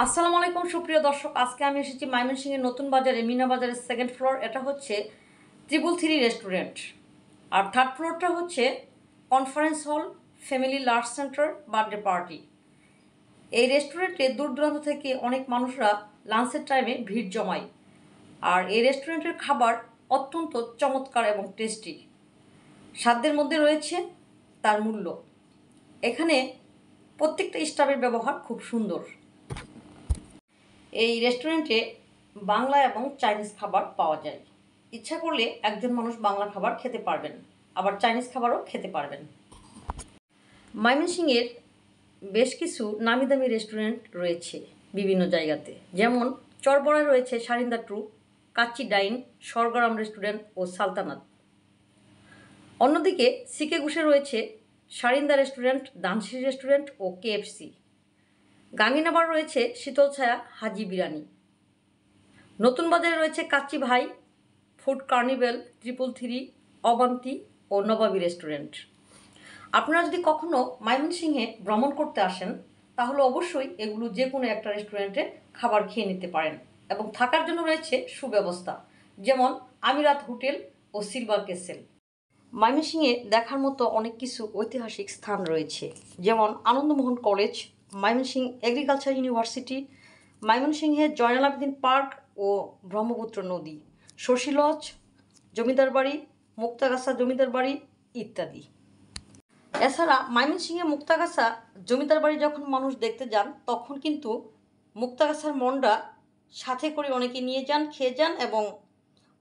আসসালামু আলাইকুম সুপ্রিয় দর্শক, আজকে আমি এসেছি ময়মনসিংহের নতুন বাজারে, মিনা বাজারের সেকেন্ড ফ্লোর। এটা হচ্ছে 333 রেস্টুরেন্ট, আর থার্ড ফ্লোরটা হচ্ছে conference hall, family large centre, birthday party. এই রেস্টুরেন্টে দূর দূরান্ত থেকে অনেক মানুষরা লাঞ্চের টাইমে ভিড় জমায়। আর এই রেস্টুরেন্টের খাবার অত্যন্ত চমৎকার এবং টেস্টি। সাধ্যের মধ্যে রয়েছে তার মূল্য। এখানে প্রত্যেকটা স্টাফের ব্যবহার খুব সুন্দর। এই রেস্টুরেন্টে বাংলা এবং চাইনিজ খাবার পাওয়া যায়। ইচ্ছা করলে একজন মানুষ বাংলা খাবার খেতে পারবেন, আবার চাইনিজ খাবারও খেতে পারবেন। ময়মনসিংহের বেশ কিছু নামি দামি রেস্টুরেন্ট রয়েছে বিভিন্ন জায়গাতে, যেমন চরবড়ায় রয়েছে সারিন্দা ট্রু, কাচ্চি ডাইন, স্বর্গরাম রেস্টুরেন্ট ও সালতানাত। অন্যদিকে সিকে ঘুষে রয়েছে সারিন্দা রেস্টুরেন্ট, দানসিরি রেস্টুরেন্ট ও কেএফসি। গাঙ্গিনাবার রয়েছে শীতল ছায়া হাজি বিরিয়ানি। নতুন বাজারে রয়েছে কাচ্চি ভাই, ফুড কার্নিভেল, 333, অবান্তি ও নবাবী রেস্টুরেন্ট। আপনারা যদি কখনো ময়মনসিংহে ভ্রমণ করতে আসেন, তাহলে অবশ্যই এগুলো যে কোনো একটা রেস্টুরেন্টে খাবার খেয়ে নিতে পারেন। এবং থাকার জন্য রয়েছে সুব্যবস্থা, যেমন আমিরাত হোটেল ও সিলভার ক্যাসেল। ময়মনসিংহে দেখার মতো অনেক কিছু ঐতিহাসিক স্থান রয়েছে, যেমন Ananda Mohan college, Mymensingh agriculture university, ময়মনসিংহের জয়নাল আবেদিন পার্ক ও ব্রহ্মপুত্র নদী, শশী লজ, জমিদার বাড়ি, মুক্তাগাছা জমিদার বাড়ি ইত্যাদি। এছাড়া ময়মনসিংহে মুক্তাগাছা জমিদার বাড়ি যখন মানুষ দেখতে যান, তখন কিন্তু মুক্তাগাছার মন্ডা সাথে করে অনেকে নিয়ে যান, খেয়ে যান। এবং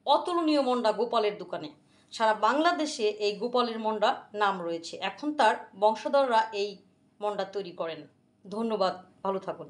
অতুলনীয় মন্ডা গোপালের দোকানে সারা বাংলাদেশে এই গোপালের মন্ডা নাম রয়েছে। এখন তার বংশধররা এই মন্ডা তৈরি করেন। ধন্যবাদ, ভালো থাকুন।